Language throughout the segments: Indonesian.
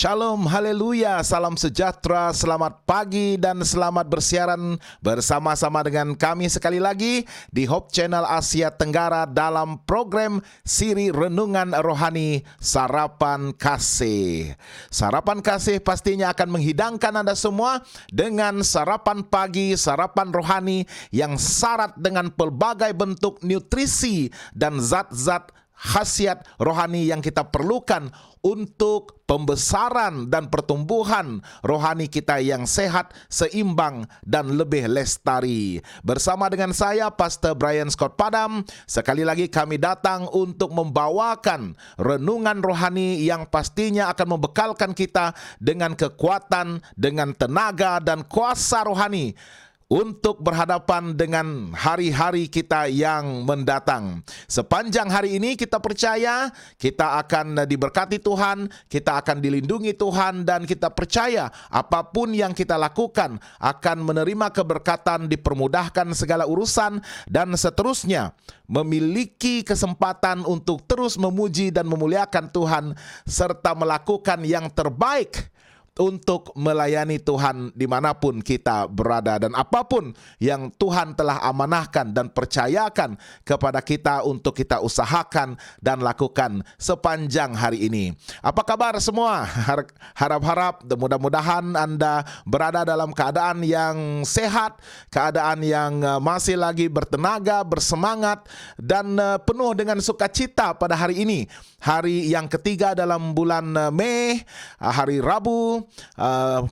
Shalom, haleluya, salam sejahtera, selamat pagi dan selamat bersiaran bersama-sama dengan kami sekali lagi di Hope Channel Asia Tenggara dalam program Siri Renungan Rohani Sarapan Kasih. Sarapan Kasih pastinya akan menghidangkan Anda semua dengan sarapan pagi, sarapan rohani yang syarat dengan pelbagai bentuk nutrisi dan zat-zat khasiat rohani yang kita perlukan untuk pembesaran dan pertumbuhan rohani kita yang sehat, seimbang, dan lebih lestari. Bersama dengan saya, Pastor Brian Scott Padam, sekali lagi kami datang untuk membawakan renungan rohani yang pastinya akan membekalkan kita dengan kekuatan, dengan tenaga, dan kuasa rohani untuk berhadapan dengan hari-hari kita yang mendatang. Sepanjang hari ini kita percaya kita akan diberkati Tuhan, kita akan dilindungi Tuhan, dan kita percaya apapun yang kita lakukan akan menerima keberkatan, dipermudahkan segala urusan, dan seterusnya memiliki kesempatan untuk terus memuji dan memuliakan Tuhan serta melakukan yang terbaik untuk melayani Tuhan dimanapun kita berada, dan apapun yang Tuhan telah amanahkan dan percayakan kepada kita untuk kita usahakan dan lakukan sepanjang hari ini. Apa kabar semua? Harap-harap mudah-mudahan Anda berada dalam keadaan yang sehat, keadaan yang masih lagi bertenaga, bersemangat, dan penuh dengan sukacita pada hari ini. Hari yang ketiga dalam bulan Mei, hari Rabu,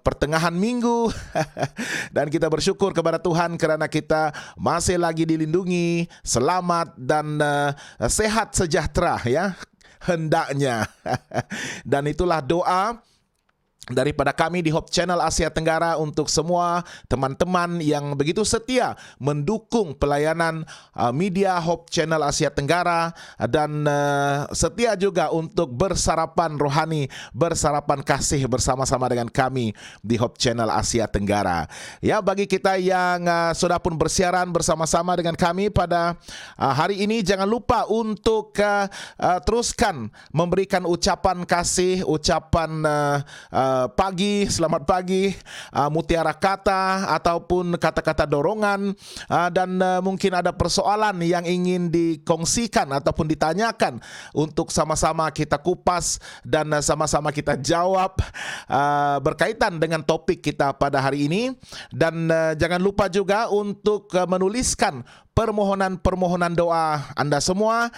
pertengahan minggu. Dan kita bersyukur kepada Tuhan kerana kita masih lagi dilindungi, selamat, dan sehat sejahtera, ya, hendaknya. Dan itulah doa daripada kami di Hope Channel Asia Tenggara untuk semua teman-teman yang begitu setia mendukung pelayanan media Hope Channel Asia Tenggara, dan setia juga untuk bersarapan rohani, bersarapan kasih bersama-sama dengan kami di Hope Channel Asia Tenggara. Ya, bagi kita yang sudah pun bersiaran bersama-sama dengan kami pada hari ini, jangan lupa untuk teruskan memberikan ucapan kasih, ucapan pagi, selamat pagi, mutiara kata ataupun kata-kata dorongan, dan mungkin ada persoalan yang ingin dikongsikan ataupun ditanyakan untuk sama-sama kita kupas dan sama-sama kita jawab berkaitan dengan topik kita pada hari ini. Dan jangan lupa juga untuk menuliskan permohonan-permohonan doa Anda semua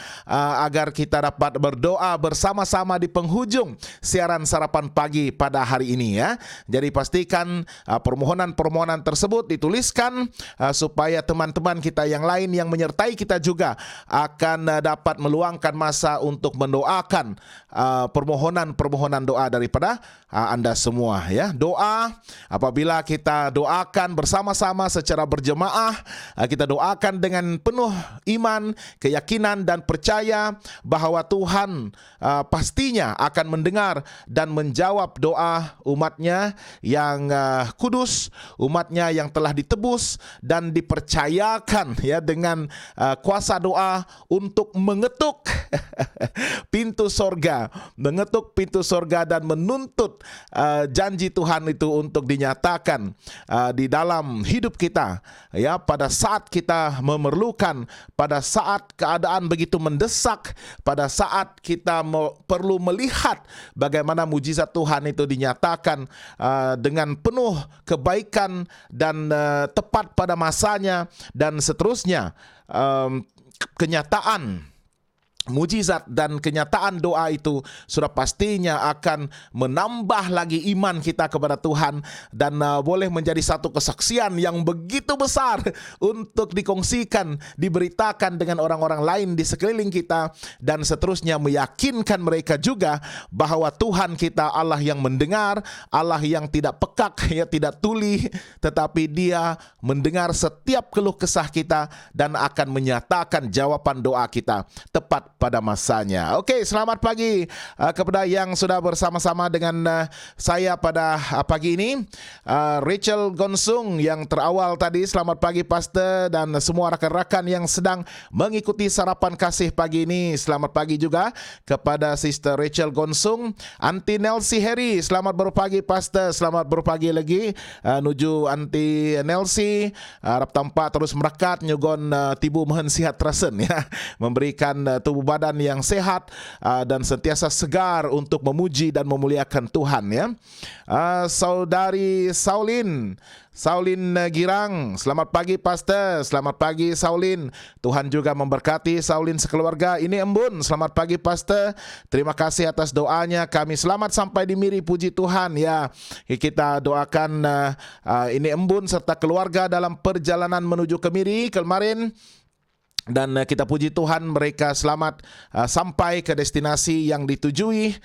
agar kita dapat berdoa bersama-sama di penghujung siaran sarapan pagi pada hari ini, ya. Jadi pastikan permohonan-permohonan tersebut dituliskan supaya teman-teman kita yang lain yang menyertai kita juga akan dapat meluangkan masa untuk mendoakan permohonan-permohonan doa daripada Anda semua, ya. Doa, apabila kita doakan bersama-sama secara berjemaah, kita doakan dengan penuh iman, keyakinan, dan percaya bahwa Tuhan pastinya akan mendengar dan menjawab doa umatnya yang kudus, umatnya yang telah ditebus dan dipercayakan, ya, dengan kuasa doa untuk mengetuk pintu sorga, mengetuk pintu sorga dan menuntut janji Tuhan itu untuk dinyatakan di dalam hidup kita, ya, pada saat kita memerlukan, pada saat keadaan begitu mendesak, pada saat kita perlu melihat bagaimana mujizat Tuhan itu dinyatakan dengan penuh kebaikan dan tepat pada masanya, dan seterusnya. Kenyataan mujizat dan kenyataan doa itu sudah pastinya akan menambah lagi iman kita kepada Tuhan, dan boleh menjadi satu kesaksian yang begitu besar untuk dikongsikan, diberitakan dengan orang-orang lain di sekeliling kita, dan seterusnya meyakinkan mereka juga bahwa Tuhan kita Allah yang mendengar, Allah yang tidak pekak, ya, tidak tuli, tetapi Dia mendengar setiap keluh kesah kita dan akan menyatakan jawaban doa kita tepat pada masanya. Okey, selamat pagi kepada yang sudah bersama-sama dengan saya pada pagi ini. Rachel Gonsung yang terawal tadi, selamat pagi Pastor, dan semua rakan-rakan yang sedang mengikuti sarapan kasih pagi ini. Selamat pagi juga kepada Sister Rachel Gonsung. Aunty Nelsie Harry, selamat berpagi Pastor, selamat berpagi lagi. Nuju Aunty Nelsie, harap tampak terus merekat nyugon tibu mehen sihat terasen ya, memberikan tubuh badan yang sehat dan sentiasa segar untuk memuji dan memuliakan Tuhan ya. Saudari Saulin Girang, selamat pagi Pastor, selamat pagi Saulin. Tuhan juga memberkati Saulin sekeluarga. Ini Embun, selamat pagi Pastor. Terima kasih atas doanya. Kami selamat sampai di Miri, puji Tuhan ya. Kita doakan ini Embun serta keluarga dalam perjalanan menuju ke Miri kemarin. Dan kita puji Tuhan mereka selamat sampai ke destinasi yang ditujui.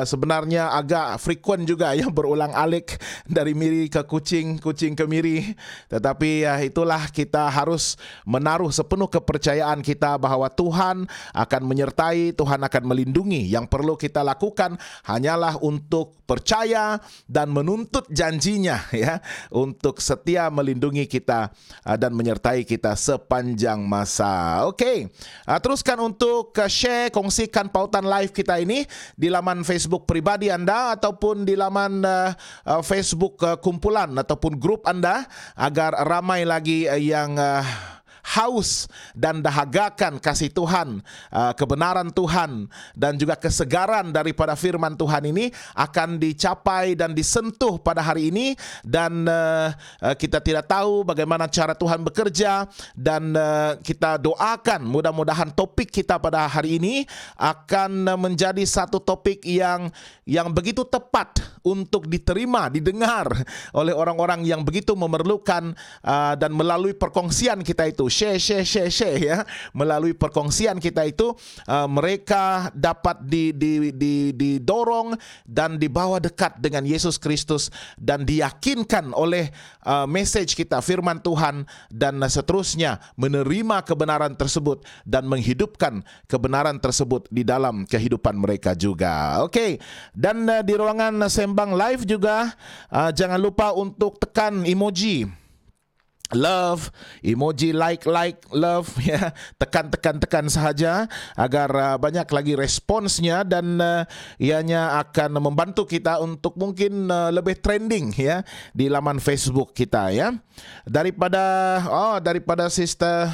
Sebenarnya agak frequent juga ya, berulang-alik dari Miri ke Kuching, Kuching ke Miri. Tetapi itulah, kita harus menaruh sepenuh kepercayaan kita bahwa Tuhan akan menyertai, Tuhan akan melindungi. Yang perlu kita lakukan hanyalah untuk percaya dan menuntut janjinya ya, untuk setia melindungi kita dan menyertai kita sepanjang masa. Okey, teruskan untuk share, kongsikan pautan live kita ini di laman Facebook pribadi anda ataupun di laman Facebook kumpulan ataupun grup anda, agar ramai lagi yang haus dan dahagakan kasih Tuhan, kebenaran Tuhan dan juga kesegaran daripada firman Tuhan ini akan dicapai dan disentuh pada hari ini. Dan kita tidak tahu bagaimana cara Tuhan bekerja, dan kita doakan mudah-mudahan topik kita pada hari ini akan menjadi satu topik yang begitu tepat untuk diterima, didengar oleh orang-orang yang begitu memerlukan, dan melalui perkongsian kita itu, share ya, melalui perkongsian kita itu mereka dapat didorong dan dibawa dekat dengan Yesus Kristus dan diyakinkan oleh message kita, firman Tuhan, dan seterusnya menerima kebenaran tersebut dan menghidupkan kebenaran tersebut di dalam kehidupan mereka juga. Okey, dan di ruangan sembang live juga jangan lupa untuk tekan emoji love, emoji like, love ya. Tekan sahaja agar banyak lagi responsnya, dan ianya akan membantu kita untuk mungkin lebih trending ya di laman Facebook kita ya. Daripada Sister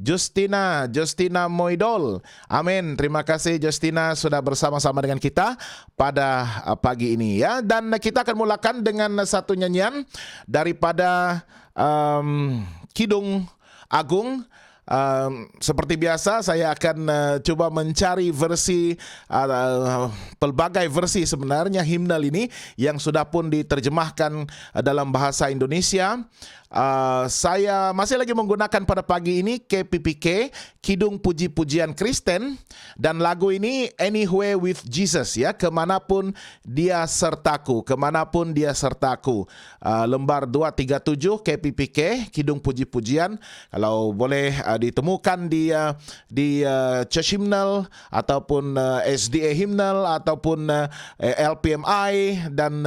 Justina Moidol. Amin. Terima kasih Justina sudah bersama-sama dengan kita pada pagi ini ya. Dan kita akan mulakan dengan satu nyanyian daripada Kidung Agung. Seperti biasa saya akan coba mencari versi, pelbagai versi sebenarnya himnal ini yang sudah pun diterjemahkan dalam bahasa Indonesia. Saya masih lagi menggunakan pada pagi ini KPPK, Kidung Puji-Pujian Kristen, dan lagu ini Anywhere with Jesus ya, kemanapun dia sertaku, lembar 237 KPPK, Kidung Puji-Pujian. Kalau boleh ditemukan di Church Hymnal ataupun SDA Hymnal ataupun LPMI dan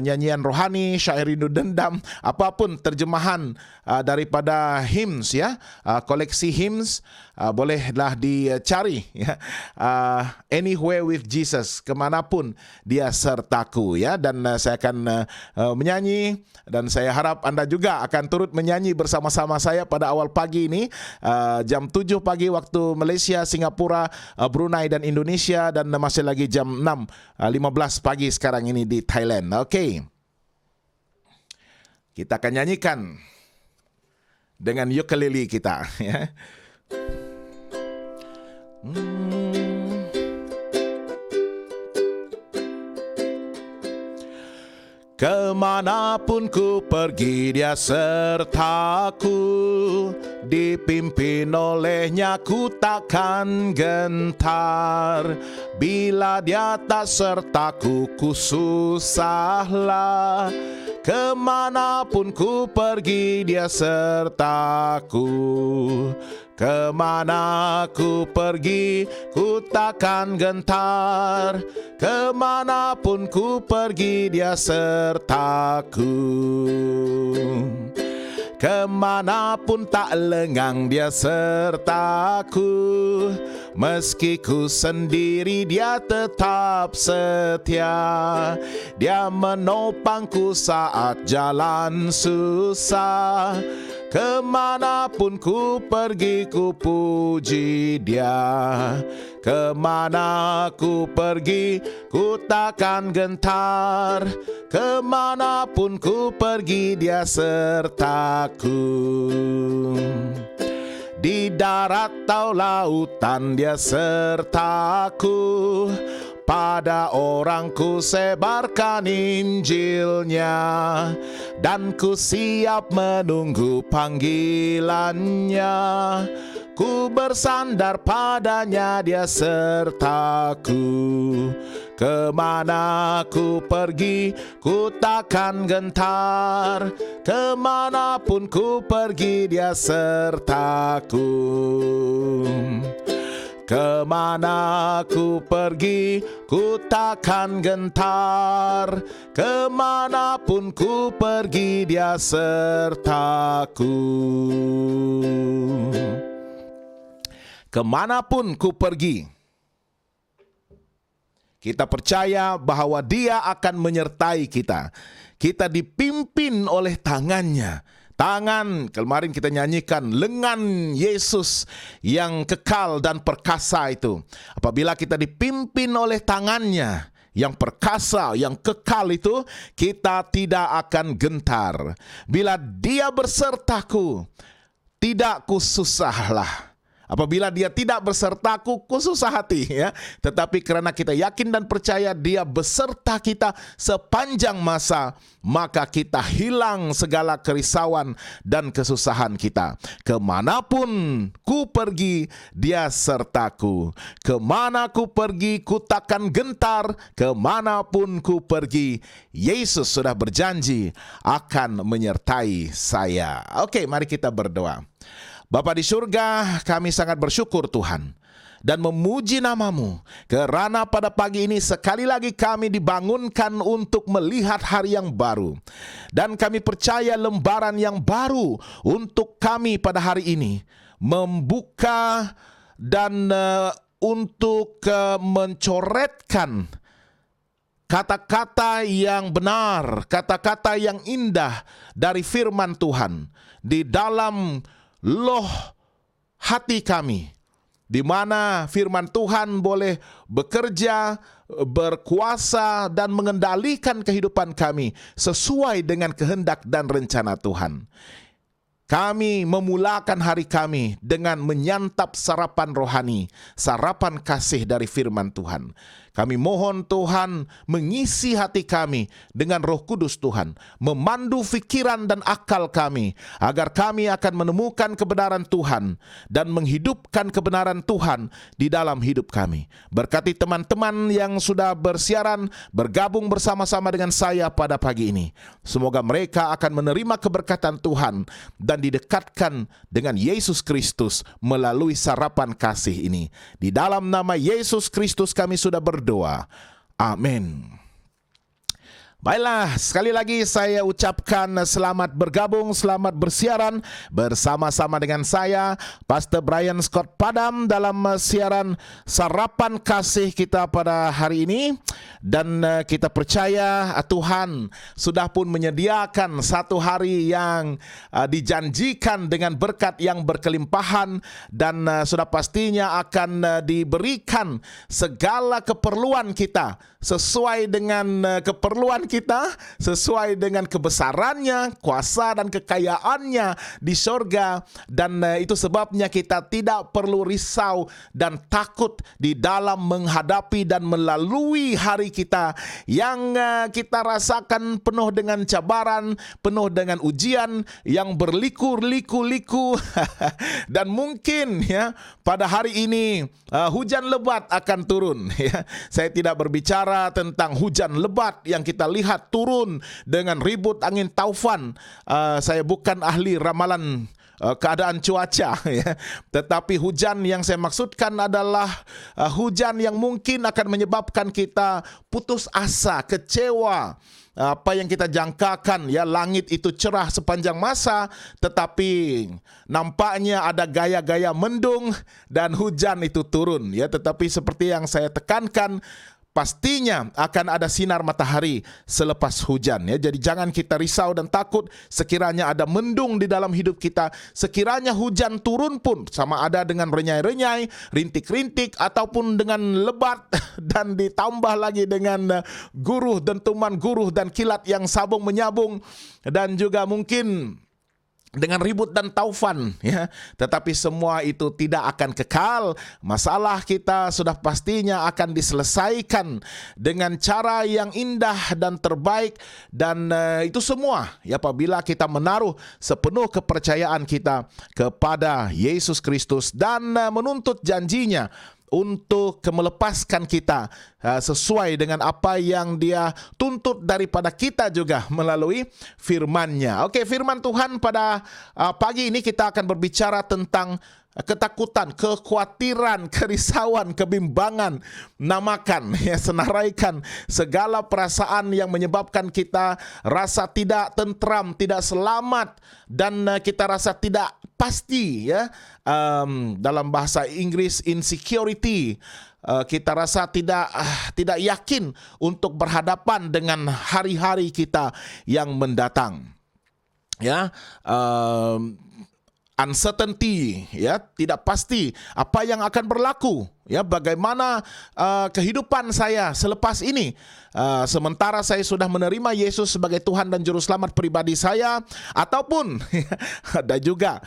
nyanyian rohani, syair rindu dendam, apapun terjemahan daripada hymns ya, koleksi hymns, bolehlah dicari ya, Anywhere with Jesus, kemanapun dia sertaku ya. Dan saya akan menyanyi, dan saya harap anda juga akan turut menyanyi bersama-sama saya pada awal pagi ini, jam 7 pagi waktu Malaysia, Singapura, Brunei dan Indonesia, dan masih lagi jam 6:15 pagi sekarang ini di Thailand. Okey, kita akan nyanyikan dengan ukulele kita ya. Kemanapun ku pergi dia sertaku, dipimpin olehnya ku takkan gentar. Bila dia tak sertaku ku susahlah, kemanapun ku pergi dia sertaku. Kemana ku pergi, ku takkan gentar. Kemanapun ku pergi, Dia sertaku. Kemanapun tak lengang, Dia sertaku. Meski ku sendiri, Dia tetap setia. Dia menopangku saat jalan susah. Kemanapun ku pergi, ku puji Dia. Kemana ku pergi, ku takkan gentar. Kemanapun ku pergi, Dia sertaku. Di darat atau lautan, Dia sertaku. Pada orang ku sebarkan Injilnya, dan ku siap menunggu panggilannya. Ku bersandar padanya, Dia sertaku. Kemana ku pergi, ku takkan gentar. Kemanapun ku pergi, Dia sertaku. Kemana ku pergi, ku takkan gentar. Kemanapun ku pergi, Dia sertaku. Kemanapun ku pergi, kita percaya bahwa Dia akan menyertai kita. Kita dipimpin oleh tangannya. Tangan, kemarin kita nyanyikan, lengan Yesus yang kekal dan perkasa itu. Apabila kita dipimpin oleh tangannya yang perkasa, yang kekal itu, kita tidak akan gentar. Bila Dia bersertaku, tidak kususahlah. Apabila Dia tidak bersertaku, ku susah hati, ya. Tetapi karena kita yakin dan percaya Dia beserta kita sepanjang masa, maka kita hilang segala kerisauan dan kesusahan kita. Kemanapun ku pergi, Dia sertaku. Kemana ku pergi, ku takkan gentar. Kemanapun ku pergi, Yesus sudah berjanji akan menyertai saya. Oke, mari kita berdoa. Bapa di surga, kami sangat bersyukur Tuhan dan memuji nama-Mu, kerana pada pagi ini sekali lagi kami dibangunkan untuk melihat hari yang baru. Dan kami percaya lembaran yang baru untuk kami pada hari ini membuka dan untuk mencoretkan kata-kata yang benar, kata-kata yang indah dari firman Tuhan di dalam loh hati kami, di mana firman Tuhan boleh bekerja, berkuasa, dan mengendalikan kehidupan kami sesuai dengan kehendak dan rencana Tuhan. Kami memulakan hari kami dengan menyantap sarapan rohani, sarapan kasih dari firman Tuhan. Kami mohon Tuhan mengisi hati kami dengan Roh Kudus Tuhan, memandu fikiran dan akal kami, agar kami akan menemukan kebenaran Tuhan dan menghidupkan kebenaran Tuhan di dalam hidup kami. Berkati teman-teman yang sudah bersiaran, bergabung bersama-sama dengan saya pada pagi ini. Semoga mereka akan menerima keberkatan Tuhan dan didekatkan dengan Yesus Kristus melalui sarapan kasih ini. Di dalam nama Yesus Kristus kami sudah berdoa. Amin. Baiklah, sekali lagi saya ucapkan selamat bergabung, selamat bersiaran bersama-sama dengan saya, Pastor Brian Scott Padam, dalam siaran sarapan kasih kita pada hari ini. Dan kita percaya Tuhan sudah pun menyediakan satu hari yang dijanjikan dengan berkat yang berkelimpahan, dan sudah pastinya akan diberikan segala keperluan kita sesuai dengan keperluan kita, sesuai dengan kebesarannya, kuasa dan kekayaannya di sorga. Dan itu sebabnya kita tidak perlu risau dan takut di dalam menghadapi dan melalui hari kita yang kita rasakan penuh dengan cabaran, penuh dengan ujian yang berliku-liku dan mungkin ya pada hari ini hujan lebat akan turun, ya. Saya tidak berbicara tentang hujan lebat yang kita lihat turun dengan ribut angin taufan. Saya bukan ahli ramalan keadaan cuaca ya. Tetapi hujan yang saya maksudkan adalah hujan yang mungkin akan menyebabkan kita putus asa, kecewa. Apa yang kita jangkakan ya, langit itu cerah sepanjang masa, tetapi nampaknya ada gaya-gaya mendung dan hujan itu turun ya. Tetapi seperti yang saya tekankan, pastinya akan ada sinar matahari selepas hujan ya. Jadi jangan kita risau dan takut sekiranya ada mendung di dalam hidup kita. Sekiranya hujan turun pun, sama ada dengan renyai-renyai, rintik-rintik, ataupun dengan lebat dan ditambah lagi dengan guruh, dentuman guruh dan kilat yang sabung menyabung, dan juga mungkin dengan ribut dan taufan ya, tetapi semua itu tidak akan kekal. Masalah kita sudah pastinya akan diselesaikan dengan cara yang indah dan terbaik, dan itu semua ya apabila kita menaruh sepenuh kepercayaan kita kepada Yesus Kristus dan menuntut janjinya untuk melepaskan kita sesuai dengan apa yang Dia tuntut daripada kita juga melalui firman-Nya. Oke, firman Tuhan pada pagi ini kita akan berbicara tentang ketakutan, kekhawatiran, kerisauan, kebimbangan. Namakan ya, senaraikan segala perasaan yang menyebabkan kita rasa tidak tentram, tidak selamat, dan kita rasa tidak pasti ya. Dalam bahasa Inggris insecurity, kita rasa tidak yakin untuk berhadapan dengan hari-hari kita yang mendatang ya. Uncertainty ya, tidak pasti apa yang akan berlaku ya, bagaimana kehidupan saya selepas ini. Sementara saya sudah menerima Yesus sebagai Tuhan dan Juru Selamat pribadi saya, ataupun ada juga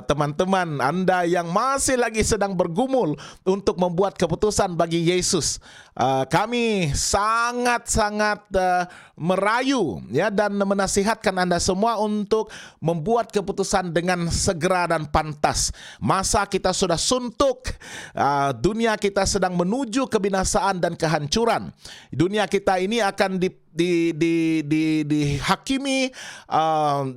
teman-teman Anda yang masih lagi sedang bergumul untuk membuat keputusan bagi Yesus. Kami sangat-sangat merayu ya, dan menasihatkan Anda semua untuk membuat keputusan dengan segera dan pantas. Masa kita sudah suntuk, dunia kita sedang menuju kebinasaan dan kehancuran. Dunia kita ini akan dihakimi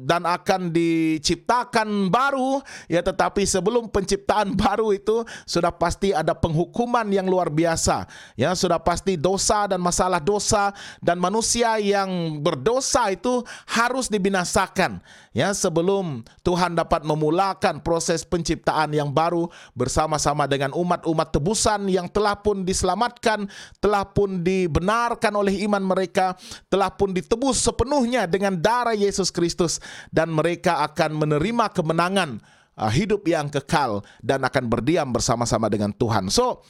dan akan diciptakan baru ya, tetapi sebelum penciptaan baru itu sudah pasti ada penghukuman yang luar biasa ya. Sudah pasti dosa dan masalah dosa, dan manusia yang berdosa itu harus dibinasakan ya, sebelum Tuhan dapat memulakan proses penciptaan yang baru bersama-sama dengan umat-umat tebusan yang telah pun diselamatkan, telah pun dibenarkan oleh iman mereka, telah pun ditebus sepenuhnya dengan darah Yesus Kristus, dan mereka akan menerima kemenangan hidup yang kekal dan akan berdiam bersama-sama dengan Tuhan. So,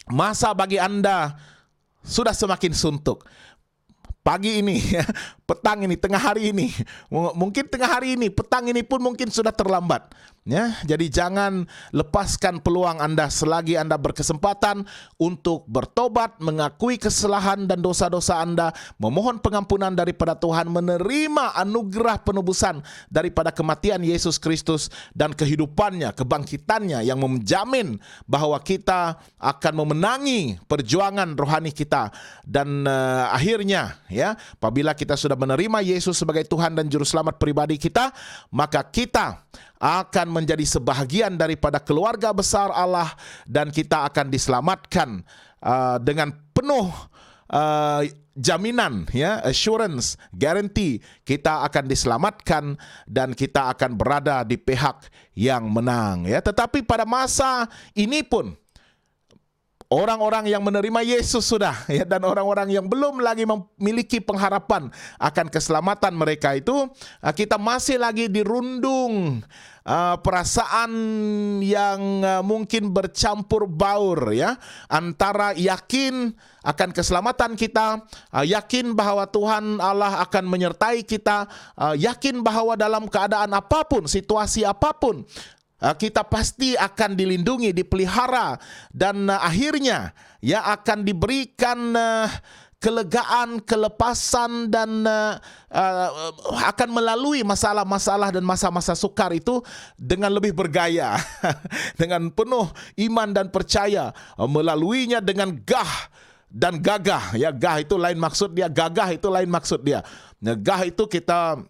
masa bagi Anda sudah semakin suntuk. Pagi ini, petang ini, tengah hari ini, mungkin tengah hari ini, petang ini pun mungkin sudah terlambat. Ya, jadi jangan lepaskan peluang Anda selagi Anda berkesempatan untuk bertobat, mengakui kesalahan dan dosa-dosa Anda, memohon pengampunan daripada Tuhan, menerima anugerah penebusan daripada kematian Yesus Kristus dan kehidupannya, kebangkitannya yang menjamin bahwa kita akan memenangi perjuangan rohani kita. Dan akhirnya ya, apabila kita sudah menerima Yesus sebagai Tuhan dan Juru Selamat pribadi kita, maka kita akan menjadi sebahagian daripada keluarga besar Allah, dan kita akan diselamatkan dengan penuh jaminan ya, assurance, guarantee, kita akan diselamatkan dan kita akan berada di pihak yang menang ya. Tetapi pada masa ini pun orang-orang yang menerima Yesus sudah ya, dan orang-orang yang belum lagi memiliki pengharapan akan keselamatan mereka itu, kita masih lagi dirundung perasaan yang mungkin bercampur baur ya, antara yakin akan keselamatan kita, yakin bahwa Tuhan Allah akan menyertai kita, yakin bahwa dalam keadaan apapun, situasi apapun, kita pasti akan dilindungi, dipelihara, dan akhirnya ya akan diberikan kelegaan, kelepasan, dan akan melalui masalah-masalah dan masa-masa sukar itu dengan lebih bergaya, dengan penuh iman dan percaya, melaluinya dengan gah dan gagah. Ya, gah itu lain maksud dia, gagah itu lain maksud dia. Gah itu kita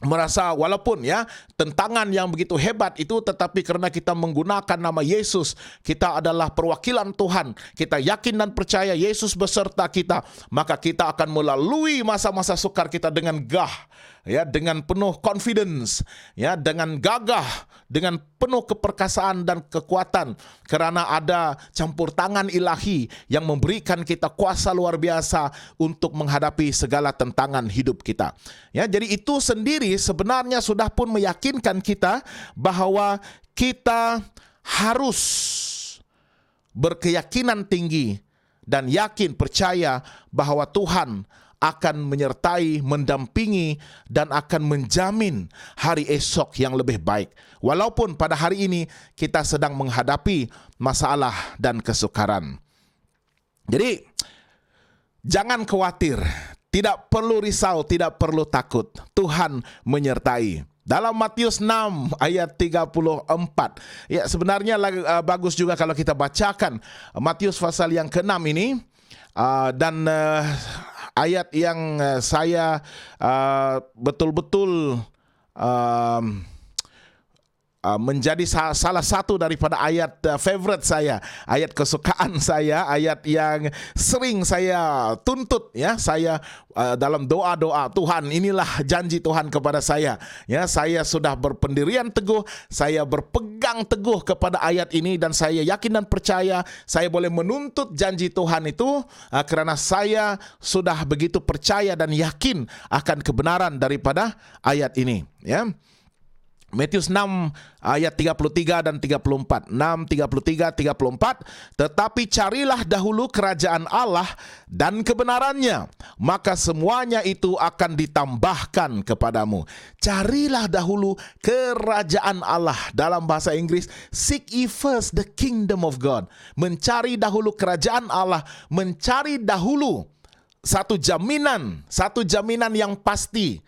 merasa walaupun ya tentangan yang begitu hebat itu, tetapi karena kita menggunakan nama Yesus, kita adalah perwakilan Tuhan, kita yakin dan percaya Yesus beserta kita, maka kita akan melalui masa-masa sukar kita dengan ya, dengan penuh confidence, ya, dengan gagah, dengan penuh keperkasaan dan kekuatan, karena ada campur tangan ilahi yang memberikan kita kuasa luar biasa untuk menghadapi segala tentangan hidup kita. Ya, jadi itu sendiri sebenarnya sudah pun meyakinkan kita bahwa kita harus berkeyakinan tinggi dan yakin percaya bahwa Tuhan akan menyertai, mendampingi, dan akan menjamin hari esok yang lebih baik. Walaupun pada hari ini kita sedang menghadapi masalah dan kesukaran. Jadi, jangan khawatir, tidak perlu risau, tidak perlu takut. Tuhan menyertai. Dalam Matius 6 ayat 34. Ya, sebenarnya bagus juga kalau kita bacakan Matius pasal yang ke-6 ini. Dan ayat yang saya betul-betul menjadi salah satu daripada ayat favorite saya, ayat kesukaan saya, ayat yang sering saya tuntut, ya, saya dalam doa-doa. Tuhan, inilah janji Tuhan kepada saya, ya, saya sudah berpendirian teguh, saya berpegang teguh kepada ayat ini, dan saya yakin dan percaya saya boleh menuntut janji Tuhan itu karena saya sudah begitu percaya dan yakin akan kebenaran daripada ayat ini, ya. Matius 6 ayat 33 dan 34. 6, 33, 34. Tetapi carilah dahulu kerajaan Allah dan kebenarannya, maka semuanya itu akan ditambahkan kepadamu. Carilah dahulu kerajaan Allah. Dalam bahasa Inggris, seek ye first the kingdom of God. Mencari dahulu kerajaan Allah, mencari dahulu satu jaminan yang pasti,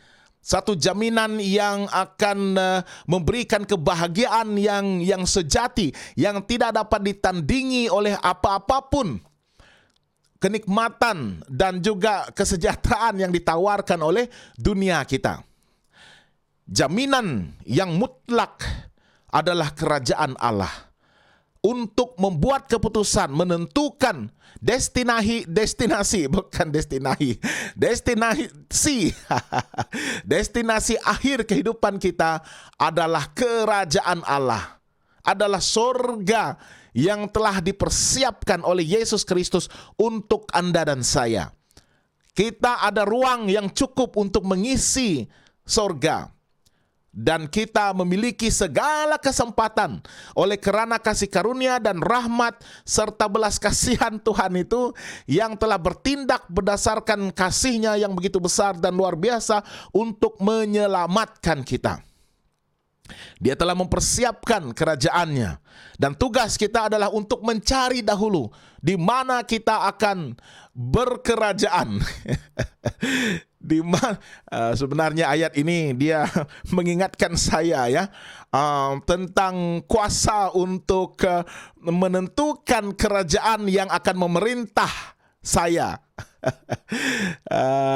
satu jaminan yang akan memberikan kebahagiaan yang sejati, yang tidak dapat ditandingi oleh apa-apapun kenikmatan dan juga kesejahteraan yang ditawarkan oleh dunia kita. Jaminan yang mutlak adalah kerajaan Allah. Untuk membuat keputusan, menentukan destinasi destinasi akhir kehidupan kita adalah kerajaan Allah, adalah sorga yang telah dipersiapkan oleh Yesus Kristus untuk Anda dan saya. Kita ada ruang yang cukup untuk mengisi sorga. Dan kita memiliki segala kesempatan oleh kerana kasih karunia dan rahmat serta belas kasihan Tuhan itu yang telah bertindak berdasarkan kasih-Nya yang begitu besar dan luar biasa untuk menyelamatkan kita. Dia telah mempersiapkan kerajaan-Nya, dan tugas kita adalah untuk mencari dahulu di mana kita akan berkerajaan. Sebenarnya ayat ini dia mengingatkan saya, ya, tentang kuasa untuk menentukan kerajaan yang akan memerintah saya.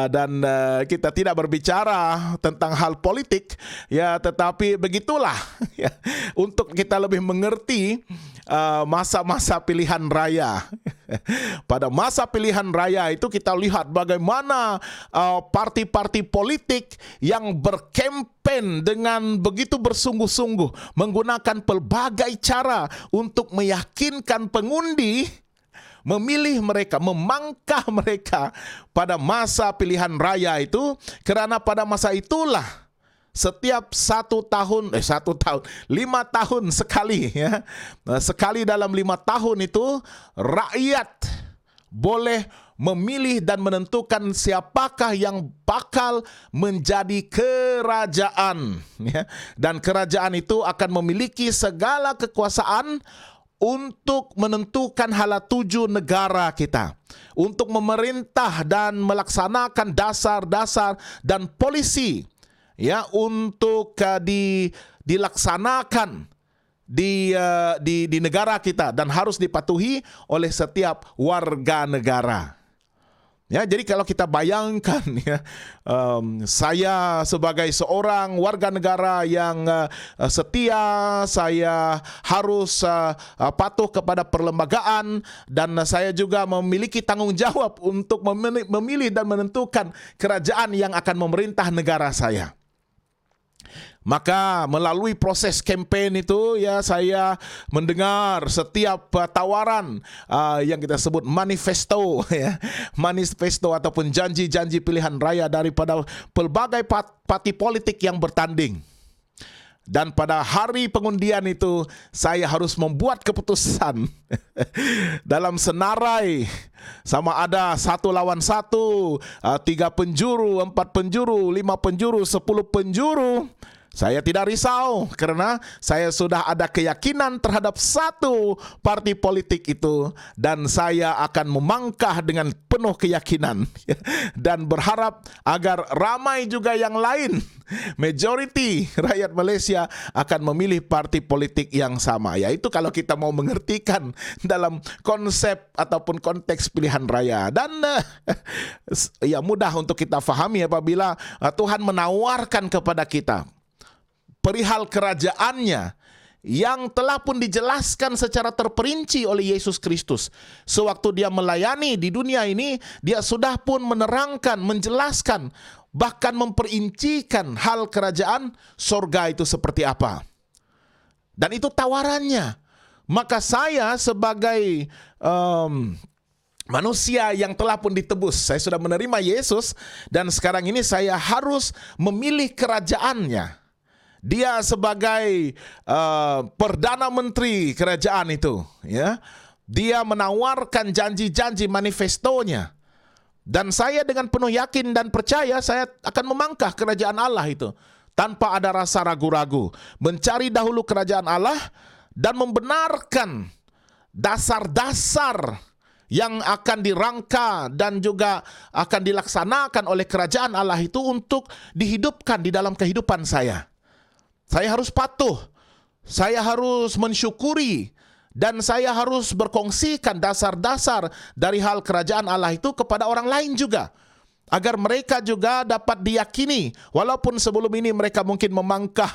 Dan kita tidak berbicara tentang hal politik, ya, tetapi begitulah, ya, untuk kita lebih mengerti masa-masa pilihan raya. Pada masa pilihan raya itu kita lihat bagaimana parti-parti politik yang berkempen dengan begitu bersungguh-sungguh, menggunakan pelbagai cara untuk meyakinkan pengundi memilih mereka, memangkah mereka pada masa pilihan raya itu, karena pada masa itulah setiap 5 tahun sekali, ya, sekali dalam 5 tahun itu rakyat boleh memilih dan menentukan siapakah yang bakal menjadi kerajaan, ya. Dan kerajaan itu akan memiliki segala kekuasaan untuk menentukan hala tuju negara kita, untuk memerintah dan melaksanakan dasar-dasar dan polisi, ya, untuk dilaksanakan di negara kita dan harus dipatuhi oleh setiap warga negara. Ya, jadi kalau kita bayangkan ya, saya sebagai seorang warga negara yang setia, saya harus patuh kepada perlembagaan, dan saya juga memiliki tanggung jawab untuk memilih dan menentukan kerajaan yang akan memerintah negara saya. Maka melalui proses campaign itu ya, saya mendengar setiap tawaran yang kita sebut manifesto ya, manifesto ataupun janji-janji pilihan raya daripada pelbagai parti politik yang bertanding. Dan pada hari pengundian itu saya harus membuat keputusan dalam senarai, sama ada 1 lawan 1, 3 penjuru, 4 penjuru, 5 penjuru, 10 penjuru. Saya tidak risau karena saya sudah ada keyakinan terhadap satu parti politik itu, dan saya akan memangkah dengan penuh keyakinan dan berharap agar ramai juga yang lain, majority rakyat Malaysia akan memilih parti politik yang sama. Yaitu kalau kita mau mengertikan dalam konsep ataupun konteks pilihan raya. Dan ya, mudah untuk kita fahami apabila Tuhan menawarkan kepada kita perihal kerajaannya yang telah pun dijelaskan secara terperinci oleh Yesus Kristus. Sewaktu dia melayani di dunia ini, dia sudah pun menerangkan, menjelaskan, bahkan memperincikan hal kerajaan sorga itu seperti apa. Dan itu tawarannya. Maka saya sebagai manusia yang telah pun ditebus, saya sudah menerima Yesus, dan sekarang ini saya harus memilih kerajaannya. Dia sebagai Perdana Menteri kerajaan itu, ya, dia menawarkan janji-janji manifestonya. Dan saya dengan penuh yakin dan percaya saya akan memangkah kerajaan Allah itu tanpa ada rasa ragu-ragu. Mencari dahulu kerajaan Allah dan membenarkan dasar-dasar yang akan dirangka dan juga akan dilaksanakan oleh kerajaan Allah itu untuk dihidupkan di dalam kehidupan saya. Saya harus patuh, saya harus mensyukuri, dan saya harus berkongsikan dasar-dasar dari hal kerajaan Allah itu kepada orang lain juga, agar mereka juga dapat diyakini, walaupun sebelum ini mereka mungkin memangkah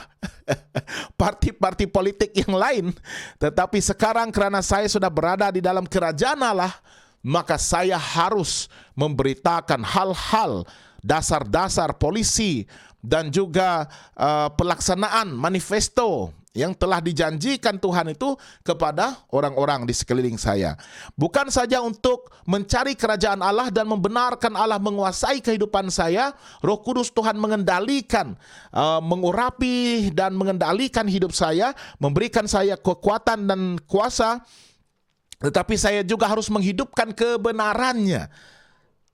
parti-parti politik yang lain, tetapi sekarang karena saya sudah berada di dalam kerajaan Allah, maka saya harus memberitakan hal-hal dasar-dasar polisi dan juga pelaksanaan manifesto yang telah dijanjikan Tuhan itu kepada orang-orang di sekeliling saya. Bukan saja untuk mencari kerajaan Allah dan membenarkan Allah menguasai kehidupan saya, Roh Kudus Tuhan mengendalikan, mengurapi dan mengendalikan hidup saya, memberikan saya kekuatan dan kuasa, tetapi saya juga harus menghidupkan kebenarannya.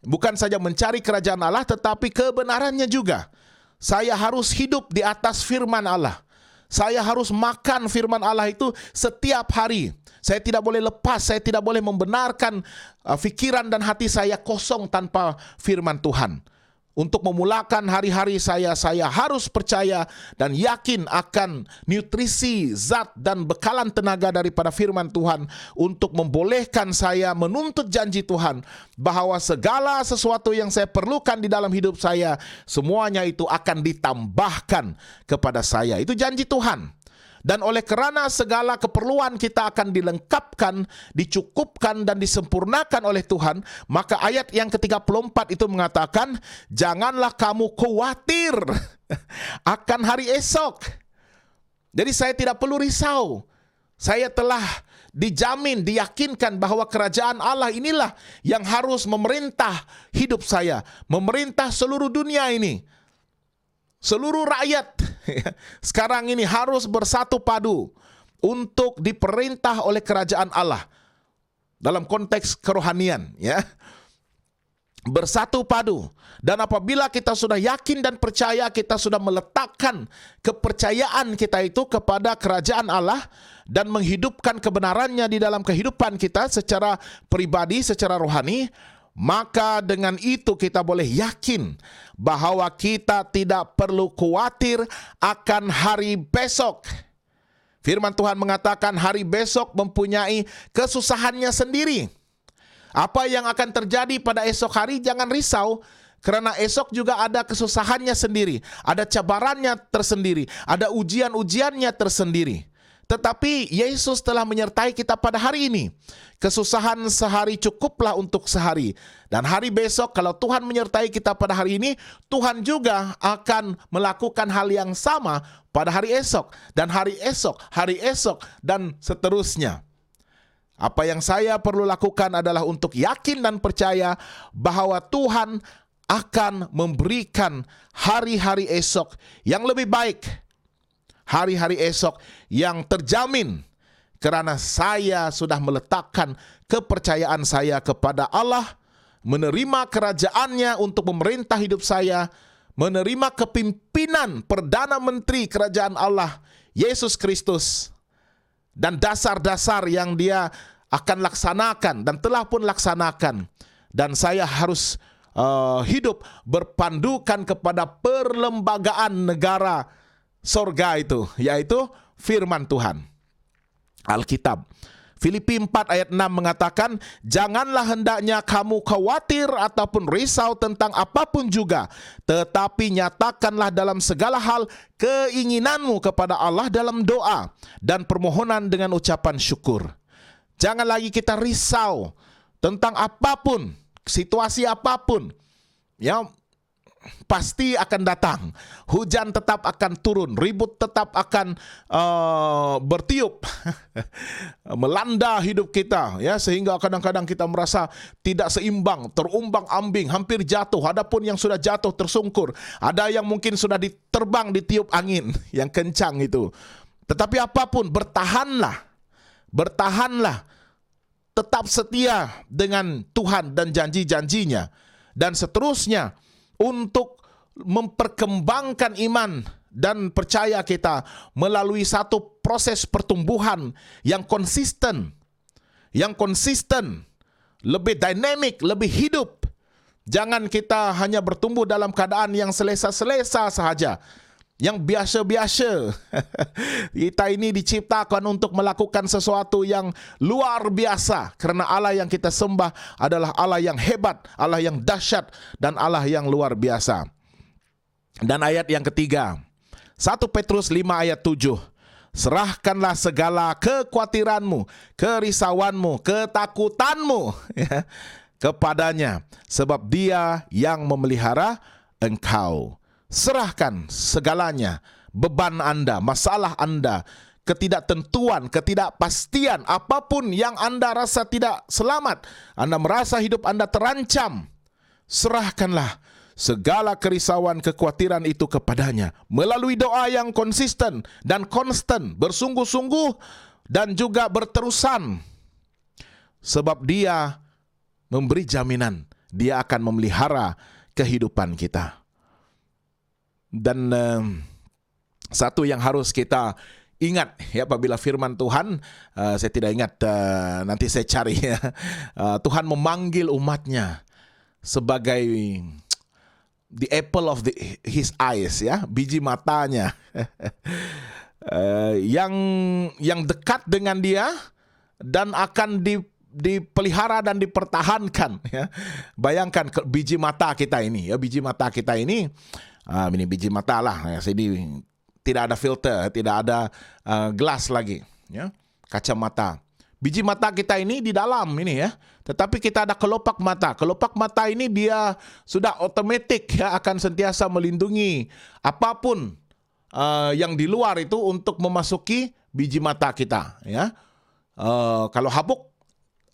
Bukan saja mencari kerajaan Allah, tetapi kebenarannya juga. Saya harus hidup di atas firman Allah. Saya harus makan firman Allah itu setiap hari. Saya tidak boleh lepas, saya tidak boleh membenarkan fikiran dan hati saya kosong tanpa firman Tuhan. Untuk memulakan hari-hari saya harus percaya dan yakin akan nutrisi, zat dan bekalan tenaga daripada firman Tuhan untuk membolehkan saya menuntut janji Tuhan bahwa segala sesuatu yang saya perlukan di dalam hidup saya, semuanya itu akan ditambahkan kepada saya. Itu janji Tuhan. Dan oleh kerana segala keperluan kita akan dilengkapkan, dicukupkan dan disempurnakan oleh Tuhan, maka ayat yang ke-34 itu mengatakan, janganlah kamu khawatir akan hari esok. Jadi saya tidak perlu risau. Saya telah dijamin, diyakinkan bahwa kerajaan Allah inilah yang harus memerintah hidup saya, memerintah seluruh dunia ini. Seluruh rakyat sekarang ini harus bersatu padu untuk diperintah oleh kerajaan Allah dalam konteks kerohanian, ya. Bersatu padu. Dan apabila kita sudah yakin dan percaya, kita sudah meletakkan kepercayaan kita itu kepada kerajaan Allah dan menghidupkan kebenarannya di dalam kehidupan kita secara pribadi, secara rohani, maka dengan itu kita boleh yakin bahwa kita tidak perlu khawatir akan hari besok. Firman Tuhan mengatakan hari besok mempunyai kesusahannya sendiri. Apa yang akan terjadi pada esok hari jangan risau, karena esok juga ada kesusahannya sendiri, ada cabarannya tersendiri, ada ujian-ujiannya tersendiri. Tetapi Yesus telah menyertai kita pada hari ini. Kesusahan sehari cukuplah untuk sehari. Dan hari besok kalau Tuhan menyertai kita pada hari ini, Tuhan juga akan melakukan hal yang sama pada hari esok. Dan hari esok, dan seterusnya. Apa yang saya perlu lakukan adalah untuk yakin dan percaya bahwa Tuhan akan memberikan hari-hari esok yang lebih baik. Hari-hari esok yang terjamin, karena saya sudah meletakkan kepercayaan saya kepada Allah, menerima kerajaannya untuk memerintah hidup saya, menerima kepimpinan Perdana Menteri Kerajaan Allah, Yesus Kristus, dan dasar-dasar yang Dia akan laksanakan dan telah pun laksanakan. Dan saya harus hidup berpandukan kepada perlembagaan negara sorga itu, yaitu firman Tuhan, Alkitab. Filipi 4 ayat 6 mengatakan, janganlah hendaknya kamu khawatir ataupun risau tentang apapun juga, tetapi nyatakanlah dalam segala hal keinginanmu kepada Allah dalam doa dan permohonan dengan ucapan syukur. Jangan lagi kita risau tentang apapun, situasi apapun. Ya, pasti akan datang. Hujan tetap akan turun, ribut tetap akan bertiup melanda hidup kita, ya, sehingga kadang-kadang kita merasa tidak seimbang, terumbang-ambing, hampir jatuh. Adapun yang sudah jatuh tersungkur, ada yang mungkin sudah diterbang ditiup angin yang kencang itu. Tetapi apapun, bertahanlah, tetap setia dengan Tuhan dan janji-janjinya, dan seterusnya, untuk memperkembangkan iman dan percaya kita melalui satu proses pertumbuhan yang konsisten, lebih dinamik, lebih hidup. Jangan kita hanya bertumbuh dalam keadaan yang selesa-selesa sahaja, yang biasa-biasa. Kita ini diciptakan untuk melakukan sesuatu yang luar biasa, karena Allah yang kita sembah adalah Allah yang hebat, Allah yang dahsyat, dan Allah yang luar biasa. Dan ayat yang ketiga, 1 Petrus 5 ayat 7, serahkanlah segala kekhawatiranmu, kerisauanmu, ketakutanmu kepadanya, sebab Dia yang memelihara engkau. Serahkan segalanya, beban Anda, masalah Anda, ketidaktentuan, ketidakpastian, apapun yang Anda rasa tidak selamat, Anda merasa hidup Anda terancam, serahkanlah segala kerisauan, kekhawatiran itu kepadanya melalui doa yang konsisten dan konstan, bersungguh-sungguh dan juga berterusan, sebab Dia memberi jaminan, Dia akan memelihara kehidupan kita. Dan satu yang harus kita ingat, ya, apabila firman Tuhan, saya tidak ingat, nanti saya cari, ya. Tuhan memanggil umatnya sebagai the apple of his eyes, ya, biji matanya, yang dekat dengan Dia dan akan dipelihara dan dipertahankan, ya. Bayangkan biji mata kita ini, ya, biji mata kita ini. Ini biji mata lah, ya. Sini tidak ada filter, tidak ada gelas lagi, ya, kacamata. Biji mata kita ini di dalam ini, ya. Tetapi kita ada kelopak mata. Kelopak mata ini dia sudah otomatis, ya, akan sentiasa melindungi apapun yang di luar itu untuk memasuki biji mata kita, ya. Kalau habuk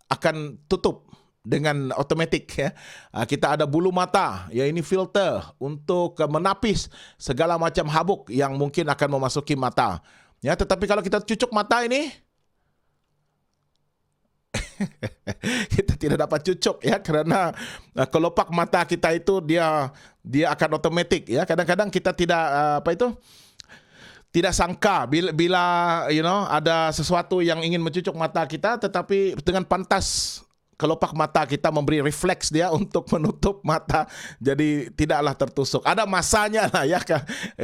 akan tutup dengan otomatis, ya. Kita ada bulu mata, ya, ini filter untuk menapis segala macam habuk yang mungkin akan memasuki mata, ya. Tetapi kalau kita cucuk mata ini, kita tidak dapat cucuk, ya, karena kelopak mata kita itu dia akan otomatis, ya. Kadang-kadang kita tidak sangka bila ada sesuatu yang ingin mencucuk mata kita, tetapi dengan pantas kelopak mata kita memberi refleks dia untuk menutup mata, jadi tidaklah tertusuk. Ada masanya lah, ya,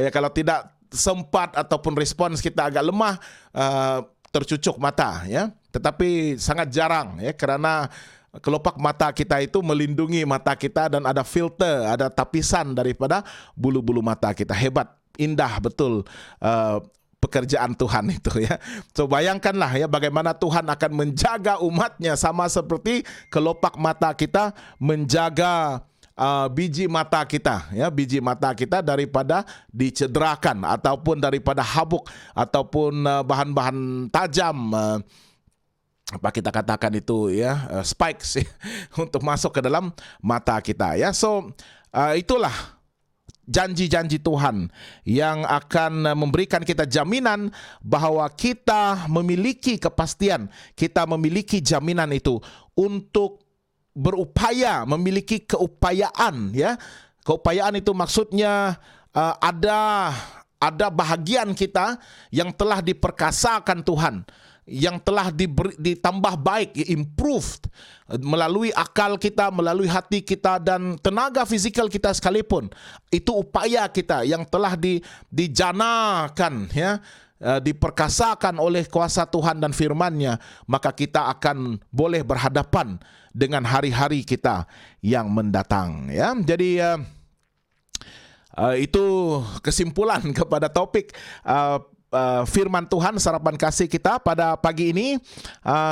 kalau tidak sempat ataupun respons kita agak lemah, tercucuk mata, ya. Tetapi sangat jarang, ya, karena kelopak mata kita itu melindungi mata kita dan ada filter, ada tapisan daripada bulu-bulu mata kita. Hebat, indah betul pekerjaan Tuhan itu ya. So bayangkanlah ya bagaimana Tuhan akan menjaga umatnya sama seperti kelopak mata kita menjaga biji mata kita ya, biji mata kita daripada dicederakan ataupun daripada habuk ataupun bahan-bahan tajam, apa kita katakan itu ya, spikes untuk masuk ke dalam mata kita ya. So itulah janji-janji Tuhan yang akan memberikan kita jaminan bahwa kita memiliki kepastian, kita memiliki jaminan itu untuk berupaya, memiliki keupayaan ya. Keupayaan itu maksudnya ada bahagian kita yang telah diperkasakan Tuhan, yang telah ditambah baik, improved melalui akal kita, melalui hati kita dan tenaga fizikal kita sekalipun. Itu upaya kita yang telah dijanakan ya, diperkasakan oleh kuasa Tuhan dan firman-Nya, maka kita akan boleh berhadapan dengan hari-hari kita yang mendatang ya. Jadi itu kesimpulan kepada topik firman Tuhan, sarapan kasih kita pada pagi ini.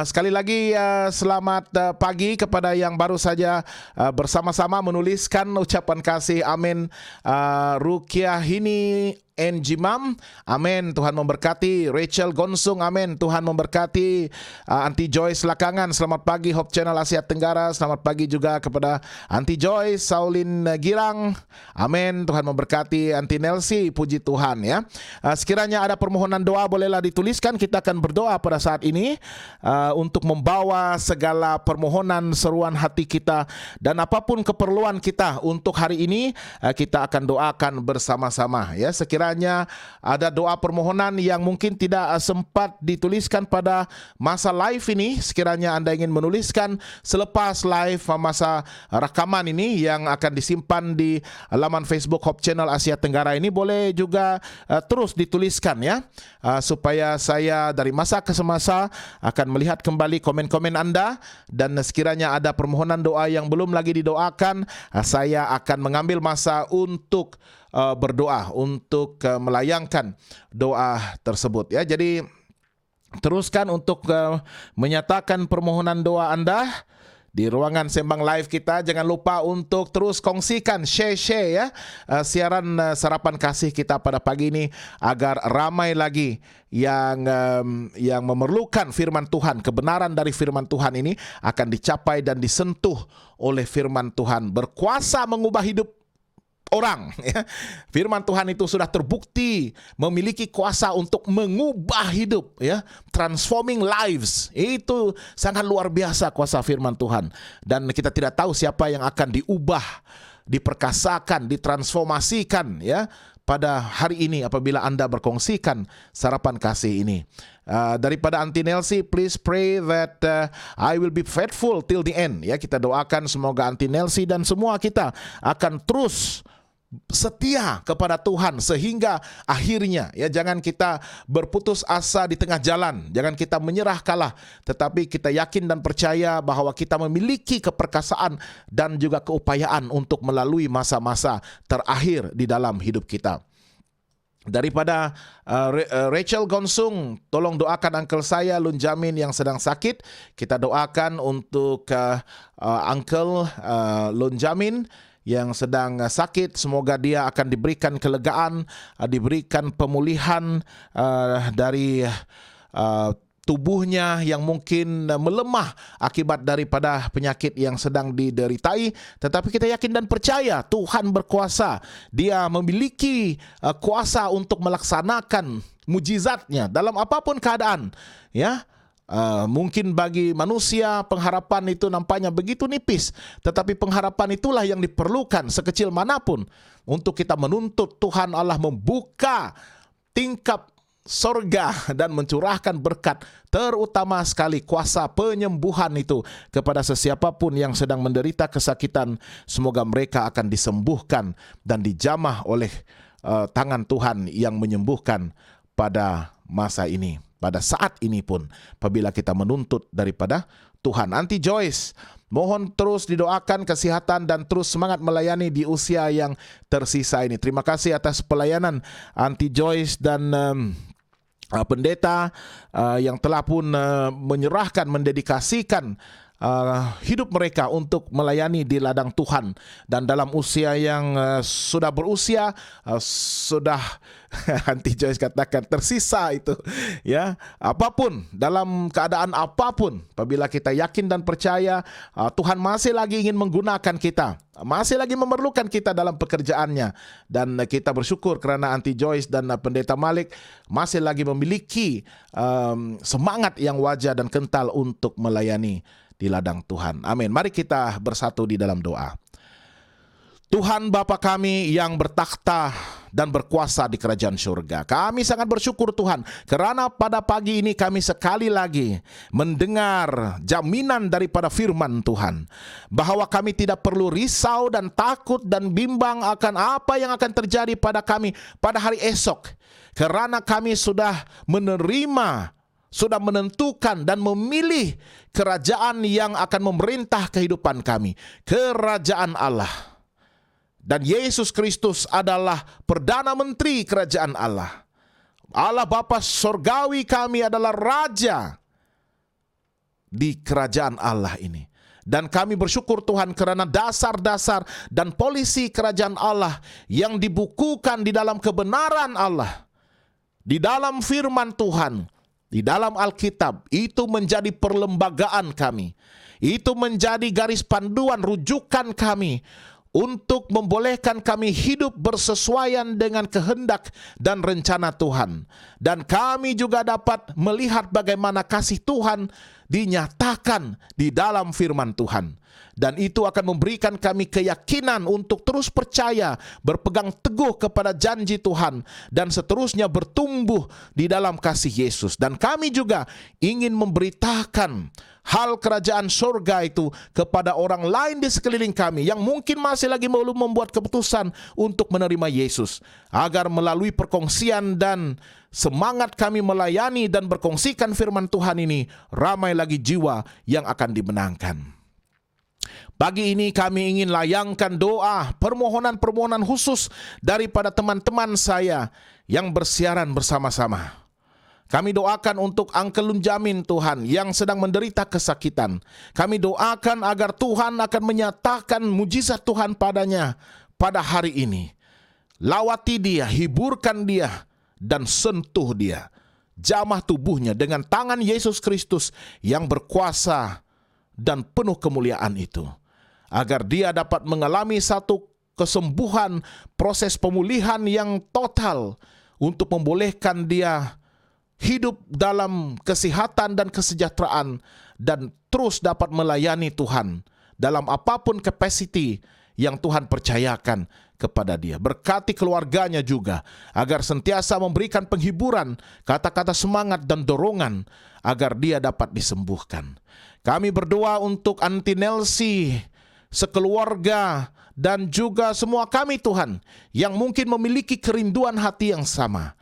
Sekali lagi selamat pagi kepada yang baru saja bersama-sama menuliskan ucapan kasih. Amin. Rukiahini Njimam, amin, Tuhan memberkati. Rachel Gonsung, amin, Tuhan memberkati. Aunty Joyce Lakangan, selamat pagi Hope Channel Asia Tenggara. Selamat pagi juga kepada Aunty Joyce. Saulin Girang, amin, Tuhan memberkati. Aunty Nelsi, puji Tuhan ya. Sekiranya ada permohonan doa bolehlah dituliskan. Kita akan berdoa pada saat ini untuk membawa segala permohonan seruan hati kita dan apapun keperluan kita untuk hari ini, kita akan doakan bersama-sama ya. Sekiranya ada doa permohonan yang mungkin tidak sempat dituliskan pada masa live ini, sekiranya Anda ingin menuliskan selepas live masa rekaman ini yang akan disimpan di laman Facebook Hope Channel Asia Tenggara ini, boleh juga terus dituliskan ya, supaya saya dari masa ke semasa akan melihat kembali komen-komen Anda, dan sekiranya ada permohonan doa yang belum lagi didoakan, saya akan mengambil masa untuk berdoa, untuk melayangkan doa tersebut ya. Jadi teruskan untuk menyatakan permohonan doa Anda di ruangan sembang live kita. Jangan lupa untuk terus kongsikan, share ya, siaran sarapan kasih kita pada pagi ini, agar ramai lagi yang memerlukan firman Tuhan, kebenaran dari firman Tuhan ini akan dicapai dan disentuh oleh firman Tuhan, berkuasa mengubah hidup orang ya. Firman Tuhan itu sudah terbukti memiliki kuasa untuk mengubah hidup ya, transforming lives. Itu sangat luar biasa kuasa firman Tuhan, dan kita tidak tahu siapa yang akan diubah, diperkasakan, ditransformasikan ya pada hari ini apabila Anda berkongsikan sarapan kasih ini. Daripada Aunty Nelsi, please pray that I will be faithful till the end ya. Kita doakan semoga Aunty Nelsi dan semua kita akan terus setia kepada Tuhan sehingga akhirnya ya. Jangan kita berputus asa di tengah jalan, jangan kita menyerah kalah, tetapi kita yakin dan percaya bahwa kita memiliki keperkasaan dan juga keupayaan untuk melalui masa-masa terakhir di dalam hidup kita. Daripada Rachel Gonsung, tolong doakan uncle saya Lun Jamin yang sedang sakit. Kita doakan untuk uncle Lun Jamin yang sedang sakit, semoga dia akan diberikan kelegaan, diberikan pemulihan dari tubuhnya yang mungkin melemah akibat daripada penyakit yang sedang dideritai. Tetapi kita yakin dan percaya Tuhan berkuasa. Dia memiliki kuasa untuk melaksanakan mujizatnya dalam apapun keadaan ya. Mungkin bagi manusia pengharapan itu nampaknya begitu nipis, tetapi pengharapan itulah yang diperlukan sekecil manapun untuk kita menuntut Tuhan Allah membuka tingkap sorga dan mencurahkan berkat, terutama sekali kuasa penyembuhan itu kepada sesiapapun yang sedang menderita kesakitan. Semoga mereka akan disembuhkan dan dijamah oleh tangan Tuhan yang menyembuhkan pada masa ini, pada saat ini pun apabila kita menuntut daripada Tuhan. Aunty Joyce, Mohon terus didoakan kesehatan dan terus semangat melayani di usia yang tersisa ini. Terima kasih atas pelayanan Auntie Joyce dan pendeta yang telah pun menyerahkan, mendedikasikan hidup mereka untuk melayani di ladang Tuhan. Dan dalam usia yang sudah berusia, sudah Auntie Joyce katakan tersisa itu, ya, apapun, dalam keadaan apapun, apabila kita yakin dan percaya Tuhan masih lagi ingin menggunakan kita, masih lagi memerlukan kita dalam pekerjaannya. Dan kita bersyukur kerana Auntie Joyce dan pendeta Malik masih lagi memiliki semangat yang wajar dan kental untuk melayani di ladang Tuhan. Amin. Mari kita bersatu di dalam doa. Tuhan Bapa kami yang bertakhta dan berkuasa di kerajaan surga, kami sangat bersyukur Tuhan, kerana pada pagi ini kami sekali lagi mendengar jaminan daripada firman Tuhan, bahwa kami tidak perlu risau dan takut dan bimbang akan apa yang akan terjadi pada kami pada hari esok, kerana kami sudah menerima, sudah menentukan dan memilih kerajaan yang akan memerintah kehidupan kami, kerajaan Allah. Dan Yesus Kristus adalah Perdana Menteri kerajaan Allah. Allah Bapa Sorgawi kami adalah Raja di kerajaan Allah ini. Dan kami bersyukur Tuhan kerana dasar-dasar dan polisi kerajaan Allah yang dibukukan di dalam kebenaran Allah, di dalam firman Tuhan, di dalam Alkitab, itu menjadi perlembagaan kami. Itu menjadi garis panduan rujukan kami untuk membolehkan kami hidup bersesuaian dengan kehendak dan rencana Tuhan. Dan kami juga dapat melihat bagaimana kasih Tuhan dinyatakan di dalam firman Tuhan. Dan itu akan memberikan kami keyakinan untuk terus percaya, berpegang teguh kepada janji Tuhan, dan seterusnya bertumbuh di dalam kasih Yesus. Dan kami juga ingin memberitakan hal kerajaan surga itu kepada orang lain di sekeliling kami yang mungkin masih lagi belum membuat keputusan untuk menerima Yesus, agar melalui perkongsian dan semangat kami melayani dan berkongsikan firman Tuhan ini, ramai lagi jiwa yang akan dimenangkan. Pagi ini kami ingin layangkan doa, permohonan-permohonan khusus daripada teman-teman saya yang bersiaran bersama-sama. Kami doakan untuk Uncle Lunjamin Tuhan yang sedang menderita kesakitan. Kami doakan agar Tuhan akan menyatakan mujizat Tuhan padanya pada hari ini. Lawati dia, hiburkan dia, dan sentuh dia. Jamah tubuhnya dengan tangan Yesus Kristus yang berkuasa dan penuh kemuliaan itu, agar dia dapat mengalami satu kesembuhan, proses pemulihan yang total untuk membolehkan dia hidup dalam kesehatan dan kesejahteraan, dan terus dapat melayani Tuhan dalam apapun capacity yang Tuhan percayakan kepada dia. Berkati keluarganya juga, agar sentiasa memberikan penghiburan, kata-kata semangat dan dorongan, agar dia dapat disembuhkan. Kami berdoa untuk Auntie Nelsie, sekeluarga, dan juga semua kami Tuhan, yang mungkin memiliki kerinduan hati yang sama,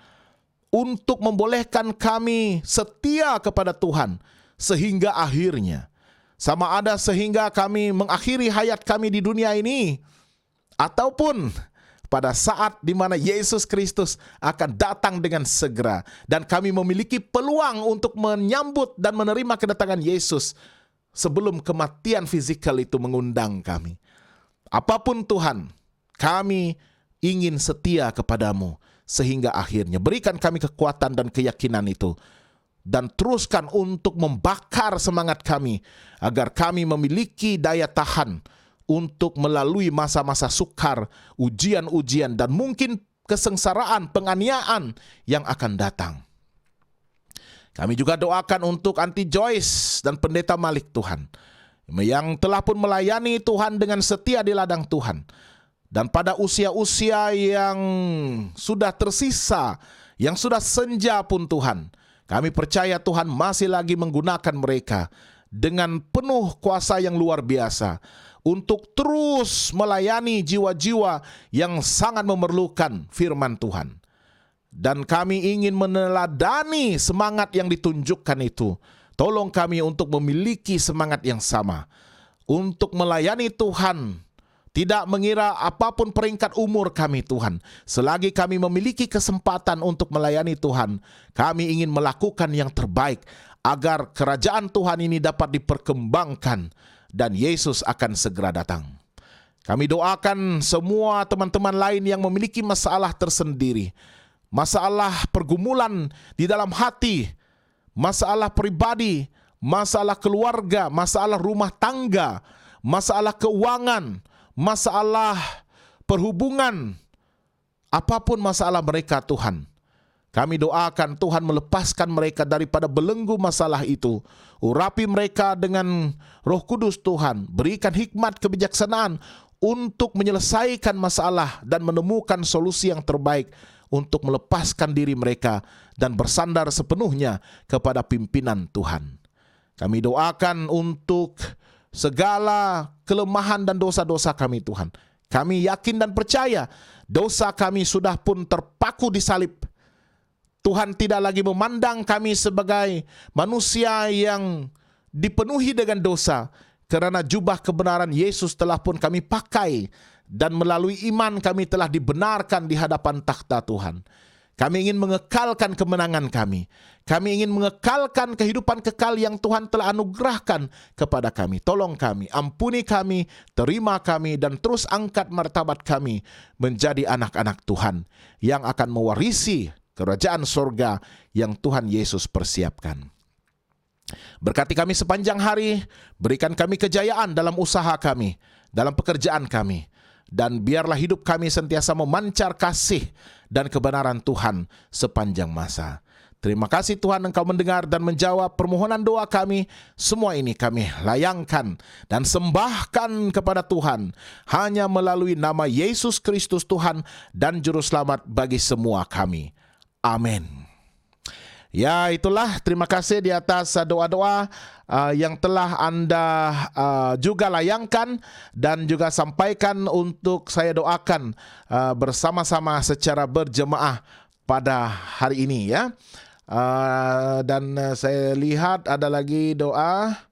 untuk membolehkan kami setia kepada Tuhan sehingga akhirnya, sama ada sehingga kami mengakhiri hayat kami di dunia ini, ataupun pada saat di mana Yesus Kristus akan datang dengan segera, dan kami memiliki peluang untuk menyambut dan menerima kedatangan Yesus sebelum kematian fisikal itu mengundang kami. Apapun Tuhan, kami ingin setia kepadamu sehingga akhirnya. Berikan kami kekuatan dan keyakinan itu, dan teruskan untuk membakar semangat kami, agar kami memiliki daya tahan untuk melalui masa-masa sukar, ujian-ujian, dan mungkin kesengsaraan, penganiayaan yang akan datang. Kami juga doakan untuk Auntie Joyce dan Pendeta Malik Tuhan, yang telah pun melayani Tuhan dengan setia di ladang Tuhan. Dan pada usia-usia yang sudah tersisa, yang sudah senja pun Tuhan, kami percaya Tuhan masih lagi menggunakan mereka dengan penuh kuasa yang luar biasa untuk terus melayani jiwa-jiwa yang sangat memerlukan firman Tuhan. Dan kami ingin meneladani semangat yang ditunjukkan itu. Tolong kami untuk memiliki semangat yang sama, untuk melayani Tuhan, tidak mengira apapun peringkat umur kami Tuhan. Selagi kami memiliki kesempatan untuk melayani Tuhan, kami ingin melakukan yang terbaik agar kerajaan Tuhan ini dapat diperkembangkan dan Yesus akan segera datang. Kami doakan semua teman-teman lain yang memiliki masalah tersendiri, masalah pergumulan di dalam hati, masalah pribadi, masalah keluarga, masalah rumah tangga, masalah keuangan, masalah perhubungan, apapun masalah mereka Tuhan, kami doakan Tuhan melepaskan mereka daripada belenggu masalah itu. Urapi mereka dengan Roh Kudus Tuhan, berikan hikmat kebijaksanaan untuk menyelesaikan masalah dan menemukan solusi yang terbaik untuk melepaskan diri mereka dan bersandar sepenuhnya kepada pimpinan Tuhan. Kami doakan untuk segala kelemahan dan dosa-dosa kami Tuhan. Kami yakin dan percaya dosa kami sudah pun terpaku di salib. Tuhan tidak lagi memandang kami sebagai manusia yang dipenuhi dengan dosa, karena jubah kebenaran Yesus telah pun kami pakai, dan melalui iman kami telah dibenarkan di hadapan takhta Tuhan. Kami ingin mengekalkan kemenangan kami. Kami ingin mengekalkan kehidupan kekal yang Tuhan telah anugerahkan kepada kami. Tolong kami, ampuni kami, terima kami, dan terus angkat martabat kami menjadi anak-anak Tuhan yang akan mewarisi kerajaan surga yang Tuhan Yesus persiapkan. Berkati kami sepanjang hari, berikan kami kejayaan dalam usaha kami, dalam pekerjaan kami, dan biarlah hidup kami sentiasa memancar kasih dan kebenaran Tuhan sepanjang masa. Terima kasih Tuhan, Engkau mendengar dan menjawab permohonan doa kami. Semua ini kami layangkan dan sembahkan kepada Tuhan hanya melalui nama Yesus Kristus Tuhan dan Juru Selamat bagi semua kami. Amin. Ya, itulah, terima kasih di atas doa-doa yang telah Anda juga layangkan dan juga sampaikan untuk saya doakan bersama-sama secara berjemaah pada hari ini ya. Dan saya lihat ada lagi doa.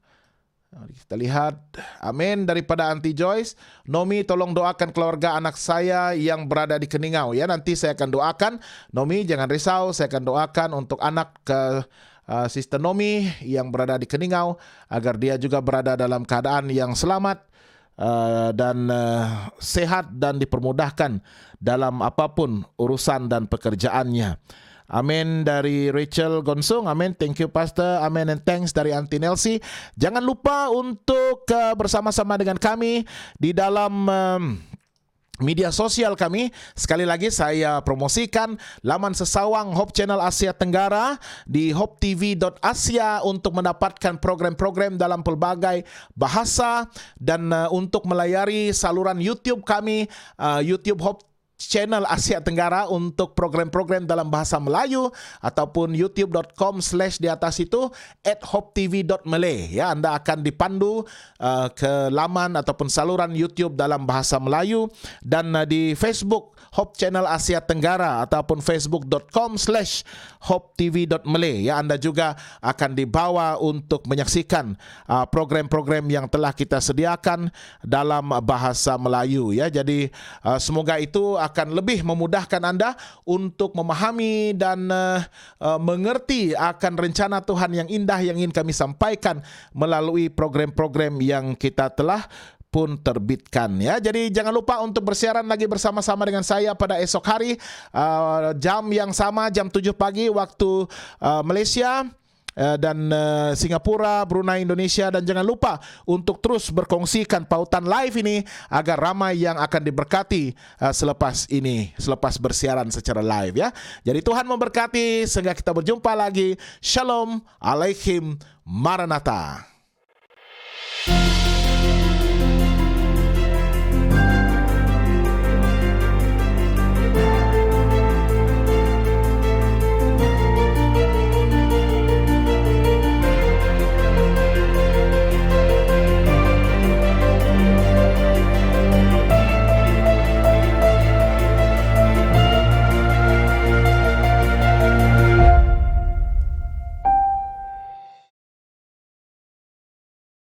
Kita lihat, amin, daripada Auntie Joyce. Nomi, tolong doakan keluarga anak saya yang berada di Keningau ya. Nanti saya akan doakan. Nomi, jangan risau, saya akan doakan untuk anak Sister Nomi yang berada di Keningau, agar dia juga berada dalam keadaan yang selamat dan sehat dan dipermudahkan dalam apapun urusan dan pekerjaannya. Amin, dari Rachel Gonsung. Amin, thank you Pastor. Amin, and thanks dari Auntie Nelsie. Jangan lupa untuk bersama-sama dengan kami di dalam media sosial kami. Sekali lagi saya promosikan laman sesawang Hope Channel Asia Tenggara di hopetv.asia untuk mendapatkan program-program dalam pelbagai bahasa, dan untuk melayari saluran YouTube kami, YouTube Hope Channel Asia Tenggara untuk program-program dalam bahasa Melayu, ataupun youtube.com/di atas itu @hopetv.malay ya. Anda akan dipandu ke laman ataupun saluran YouTube dalam bahasa Melayu, dan di Facebook Hope Channel Asia Tenggara ataupun facebook.com/hopetv.malay ya. Anda juga akan dibawa untuk menyaksikan program-program yang telah kita sediakan dalam bahasa Melayu ya. Jadi semoga itu akan lebih memudahkan Anda untuk memahami dan mengerti akan rencana Tuhan yang indah yang ingin kami sampaikan melalui program-program yang kita telah pun terbitkan ya. Jadi jangan lupa untuk bersiaran lagi bersama-sama dengan saya pada esok hari, jam yang sama, jam 7 pagi waktu Malaysia dan Singapura, Brunei, Indonesia. Dan jangan lupa untuk terus berkongsikan pautan live ini agar ramai yang akan diberkati selepas ini, selepas bersiaran secara live ya. Jadi Tuhan memberkati sehingga kita berjumpa lagi. Shalom Alaikum Maranatha.